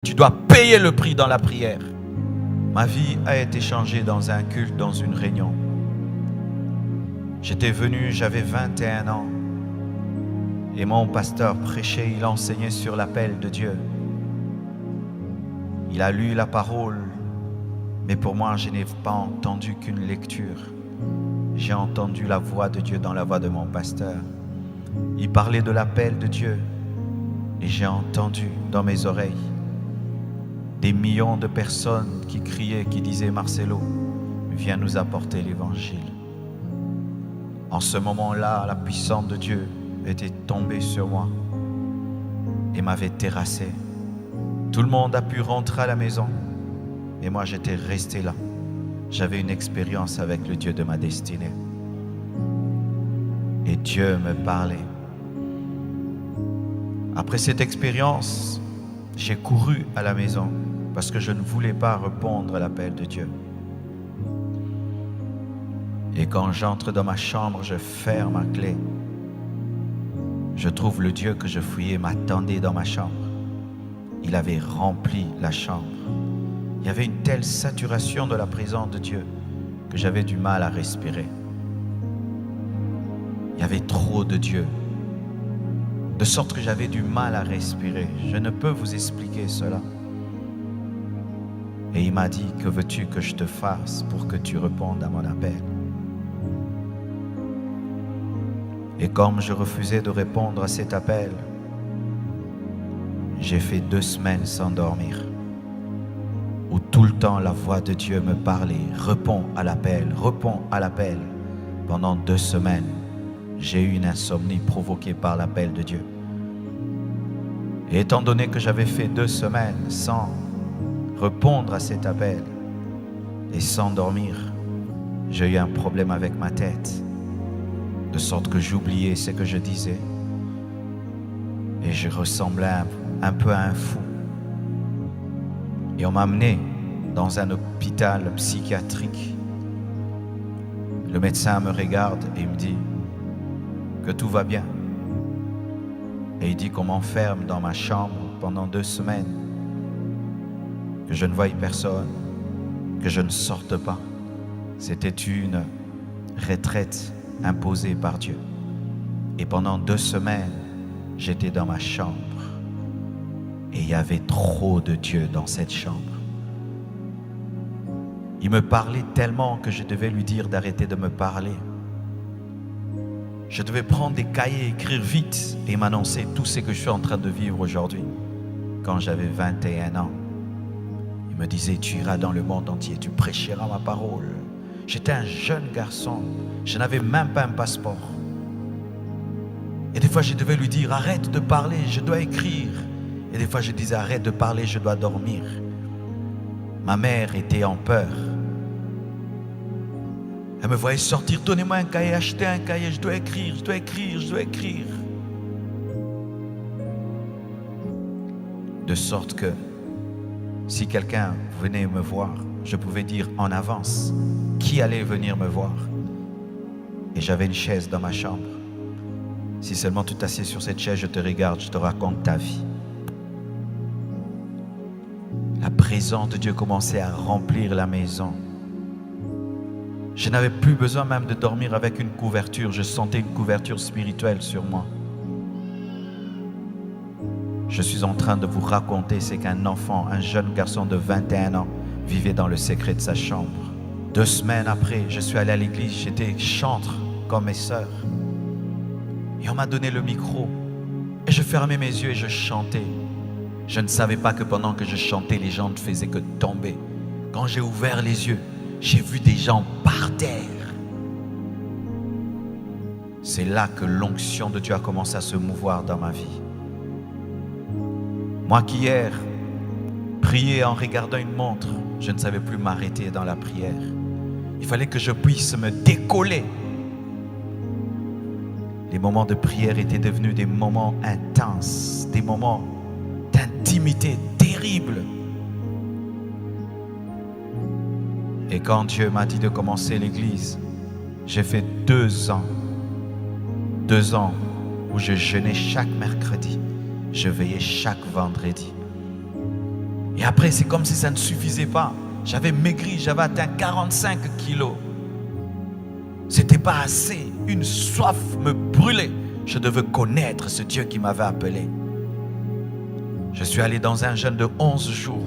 Tu dois payer le prix dans la prière. Ma vie a été changée dans un culte, dans une réunion. J'étais venu, j'avais 21 ans. Et mon pasteur prêchait, il enseignait sur l'appel de Dieu. Il a lu la parole, mais pour moi, je n'ai pas entendu qu'une lecture. J'ai entendu la voix de Dieu dans la voix de mon pasteur. Il parlait de l'appel de Dieu. Et j'ai entendu dans mes oreilles des millions de personnes qui criaient, qui disaient « Marcelo, viens nous apporter l'évangile ». En ce moment-là, la puissance de Dieu était tombée sur moi et m'avait terrassé. Tout le monde a pu rentrer à la maison, et moi j'étais resté là. J'avais une expérience avec le Dieu de ma destinée. Et Dieu me parlait. Après cette expérience, j'ai couru à la maison parce que je ne voulais pas répondre à l'appel de Dieu. Et quand j'entre dans ma chambre, je ferme ma clé. Je trouve le Dieu que je fouillais m'attendait dans ma chambre. Il avait rempli la chambre. Il y avait une telle saturation de la présence de Dieu que j'avais du mal à respirer. Il y avait trop de Dieu, de sorte que j'avais du mal à respirer. Je ne peux vous expliquer cela. Et il m'a dit, que veux-tu que je te fasse pour que tu répondes à mon appel? Et comme je refusais de répondre à cet appel, j'ai fait 2 semaines sans dormir, où tout le temps la voix de Dieu me parlait, réponds à l'appel, réponds à l'appel. Pendant 2 semaines, j'ai eu une insomnie provoquée par l'appel de Dieu. Et étant donné que j'avais fait 2 semaines sans répondre à cet appel et sans dormir, j'ai eu un problème avec ma tête, de sorte que j'oubliais ce que je disais et je ressemblais un peu à un fou. Et on m'a amené dans un hôpital psychiatrique. Le médecin me regarde et il me dit que tout va bien. Et il dit qu'on m'enferme dans ma chambre pendant 2 semaines, que je ne voie personne, que je ne sorte pas. C'était une retraite imposée par Dieu. Et pendant 2 semaines, j'étais dans ma chambre. Et il y avait trop de Dieu dans cette chambre. Il me parlait tellement que je devais lui dire d'arrêter de me parler. Je devais prendre des cahiers, écrire vite et m'annoncer tout ce que je suis en train de vivre aujourd'hui. Quand j'avais 21 ans, il me disait, tu iras dans le monde entier, tu prêcheras ma parole. J'étais un jeune garçon, je n'avais même pas un passeport. Et des fois, je devais lui dire, arrête de parler, je dois écrire. Et des fois, je disais, arrête de parler, je dois dormir. Ma mère était en peur. Elle me voyait sortir, donnez-moi un cahier, achetez un cahier, je dois écrire, je dois écrire, je dois écrire. De sorte que si quelqu'un venait me voir, je pouvais dire en avance qui allait venir me voir. Et j'avais une chaise dans ma chambre. Si seulement tu t'assieds sur cette chaise, je te regarde, je te raconte ta vie. La présence de Dieu commençait à remplir la maison. Je n'avais plus besoin même de dormir avec une couverture. Je sentais une couverture spirituelle sur moi. Je suis en train de vous raconter ce qu'un enfant, un jeune garçon de 21 ans, vivait dans le secret de sa chambre. 2 semaines après, je suis allé à l'église. J'étais chantre comme mes sœurs. Et on m'a donné le micro. Et je fermais mes yeux et je chantais. Je ne savais pas que pendant que je chantais, les gens ne faisaient que tomber. Quand j'ai ouvert les yeux, j'ai vu des gens par terre. C'est là que l'onction de Dieu a commencé à se mouvoir dans ma vie. Moi qui hier priais en regardant une montre, je ne savais plus m'arrêter dans la prière. Il fallait que je puisse me décoller. Les moments de prière étaient devenus des moments intenses, des moments d'intimité terrible. Et quand Dieu m'a dit de commencer l'église, j'ai fait 2 ans. 2 ans où je jeûnais chaque mercredi, je veillais chaque vendredi. Et après, c'est comme si ça ne suffisait pas. J'avais maigri, j'avais atteint 45 kilos. C'était pas assez. Une soif me brûlait. Je devais connaître ce Dieu qui m'avait appelé. Je suis allé dans un jeûne de 11 jours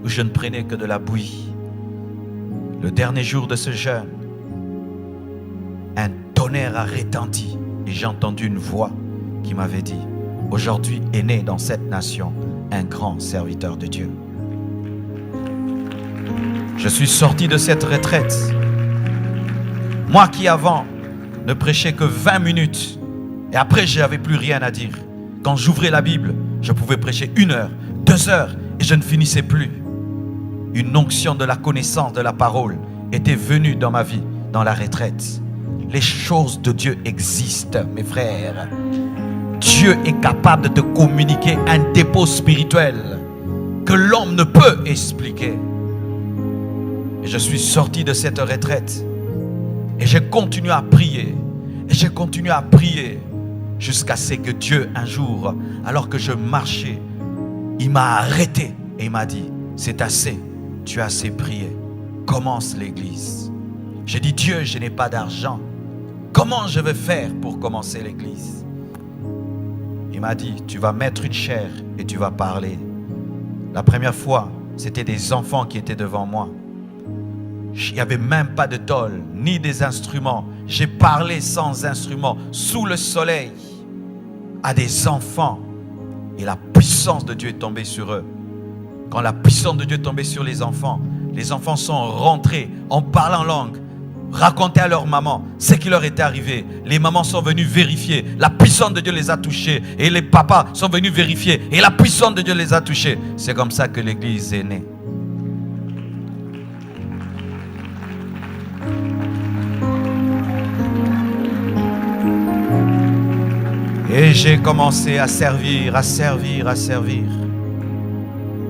où je ne prenais que de la bouillie. Le dernier jour de ce jeûne, un tonnerre a retenti et j'ai entendu une voix qui m'avait dit: aujourd'hui est né dans cette nation un grand serviteur de Dieu. Je suis sorti de cette retraite. Moi qui avant ne prêchais que 20 minutes et après je n'avais plus rien à dire. Quand j'ouvrais la Bible, je pouvais prêcher 1 heure, 2 heures et je ne finissais plus. Une onction de la connaissance de la parole était venue dans ma vie, dans la retraite. Les choses de Dieu existent, mes frères. Dieu est capable de te communiquer un dépôt spirituel que l'homme ne peut expliquer. Et je suis sorti de cette retraite et j'ai continué à prier. Et j'ai continué à prier jusqu'à ce que Dieu, un jour, alors que je marchais, il m'a arrêté et il m'a dit: c'est assez, tu as assez prié, commence l'église. J'ai dit: Dieu, je n'ai pas d'argent, comment je vais faire pour commencer l'église? Il m'a dit: tu vas mettre une chaire et tu vas parler. La première fois, c'était des enfants qui étaient devant moi. Il n'y avait même pas de tôle, ni des instruments. J'ai parlé sans instruments, sous le soleil, à des enfants. Et la puissance de Dieu est tombée sur eux. Quand la puissance de Dieu est tombée sur les enfants sont rentrés en parlant langue, raconter à leur maman ce qui leur était arrivé. Les mamans sont venues vérifier. La puissance de Dieu les a touchés. Et les papas sont venus vérifier. Et la puissance de Dieu les a touchés. C'est comme ça que l'église est née. Et j'ai commencé à servir.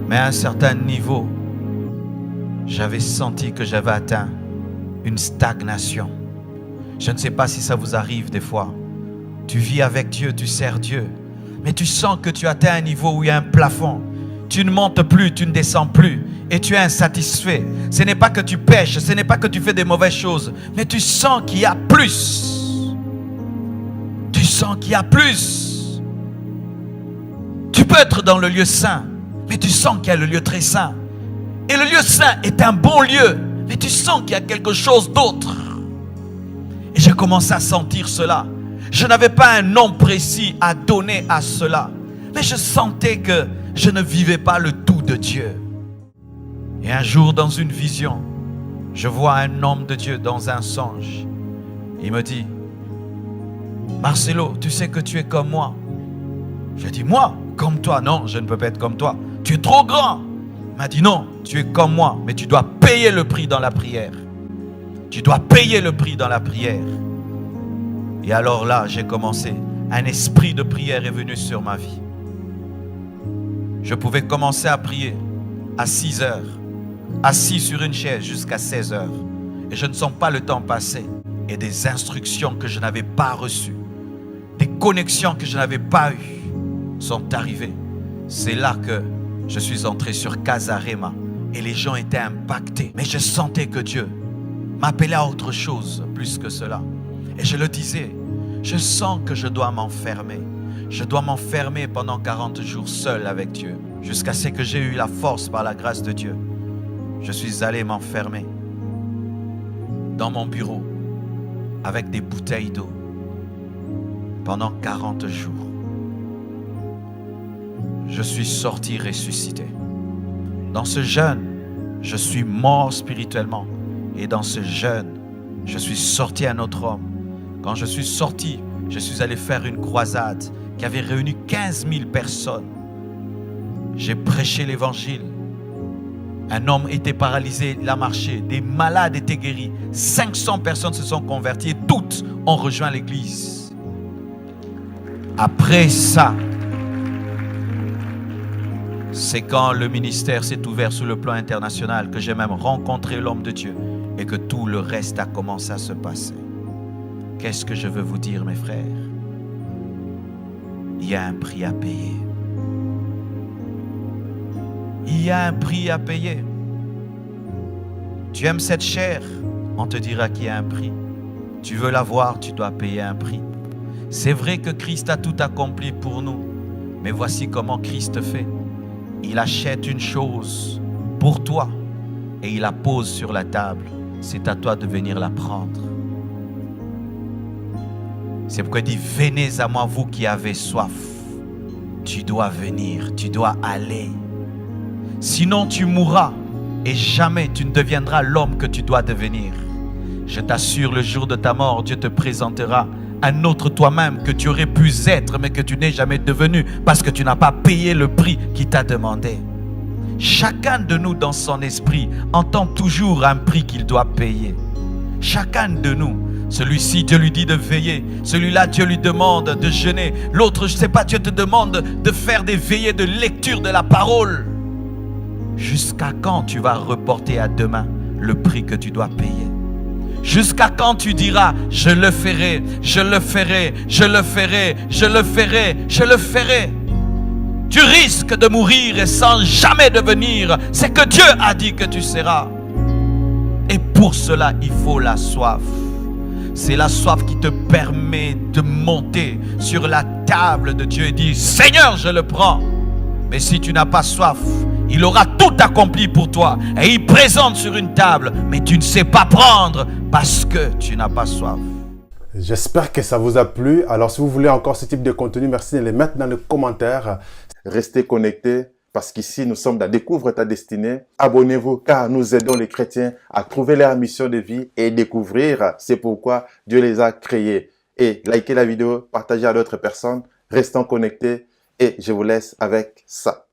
Mais à un certain niveau, j'avais senti que j'avais atteint une stagnation. Je ne sais pas si ça vous arrive des fois. Tu vis avec Dieu, tu sers Dieu, mais tu sens que tu atteins un niveau où il y a un plafond. Tu ne montes plus, tu ne descends plus et tu es insatisfait. Ce n'est pas que tu pêches, ce n'est pas que tu fais des mauvaises choses, mais tu sens qu'il y a plus. Tu sens qu'il y a plus. Tu peux être dans le lieu saint, mais tu sens qu'il y a le lieu très saint. Et le lieu saint est un bon lieu, mais tu sens qu'il y a quelque chose d'autre. Et j'ai commencé à sentir cela. Je n'avais pas un nom précis à donner à cela, mais je sentais que je ne vivais pas le tout de Dieu. Et un jour, dans une vision, je vois un homme de Dieu dans un songe. Il me dit: Marcelo, tu sais que tu es comme moi. Je dis: moi, comme toi? Non, je ne peux pas être comme toi. Tu es trop grand. Il m'a dit: non, tu es comme moi, mais tu dois payer le prix dans la prière. Tu dois payer le prix dans la prière. Et alors là, j'ai commencé. Un esprit de prière est venu sur ma vie. Je pouvais commencer à prier à 6 heures, assis sur une chaise jusqu'à 16 heures. Et je ne sens pas le temps passer. Et des instructions que je n'avais pas reçues, des connexions que je n'avais pas eues, sont arrivées. C'est là que je suis entré sur Casarema et les gens étaient impactés. Mais je sentais que Dieu m'appelait à autre chose plus que cela. Et je le disais, je sens que je dois m'enfermer. Je dois m'enfermer pendant 40 jours seul avec Dieu, jusqu'à ce que j'ai eu la force par la grâce de Dieu. Je suis allé m'enfermer dans mon bureau avec des bouteilles d'eau pendant 40 jours. Je suis sorti ressuscité. Dans ce jeûne, je suis mort spirituellement. Et dans ce jeûne, je suis sorti un autre homme. Quand je suis sorti, je suis allé faire une croisade qui avait réuni 15 000 personnes. J'ai prêché l'évangile. Un homme était paralysé, il a marché. Des malades étaient guéris. 500 personnes se sont converties et toutes ont rejoint l'église. Après ça, c'est quand le ministère s'est ouvert sur le plan international que j'ai même rencontré l'homme de Dieu et que tout le reste a commencé à se passer. Qu'est-ce que je veux vous dire, mes frères? Il y a un prix à payer. Il y a un prix à payer. Tu aimes cette chair, on te dira qu'il y a un prix. Tu veux l'avoir, tu dois payer un prix. C'est vrai que Christ a tout accompli pour nous, mais voici comment Christ fait. Il achète une chose pour toi et il la pose sur la table. C'est à toi de venir la prendre. C'est pourquoi il dit, venez à moi vous qui avez soif. Tu dois venir, tu dois aller. Sinon tu mourras et jamais tu ne deviendras l'homme que tu dois devenir. Je t'assure, le jour de ta mort, Dieu te présentera un autre toi-même que tu aurais pu être, mais que tu n'es jamais devenu parce que tu n'as pas payé le prix qu'il t'a demandé. Chacun de nous dans son esprit entend toujours un prix qu'il doit payer. Chacun de nous. Celui-ci, Dieu lui dit de veiller. Celui-là, Dieu lui demande de jeûner. L'autre, je ne sais pas, Dieu te demande de faire des veillées de lecture de la parole. Jusqu'à quand tu vas reporter à demain le prix que tu dois payer? Jusqu'à quand tu diras, je le ferai, je le ferai, je le ferai, je le ferai, je le ferai? Tu risques de mourir et sans jamais devenir ce que Dieu a dit que tu seras. Et pour cela, il faut la soif. C'est la soif qui te permet de monter sur la table de Dieu et dire, Seigneur, je le prends. Mais si tu n'as pas soif, il aura tout accompli pour toi. Et il présente sur une table, mais tu ne sais pas prendre parce que tu n'as pas soif. J'espère que ça vous a plu. Alors, si vous voulez encore ce type de contenu, merci de les mettre dans les commentaires. Restez connectés parce qu'ici, nous sommes dans Découvre ta destinée. Abonnez-vous car nous aidons les chrétiens à trouver leur mission de vie et découvrir. C'est pourquoi Dieu les a créés. Et likez la vidéo, partagez à d'autres personnes. Restons connectés et je vous laisse avec ça.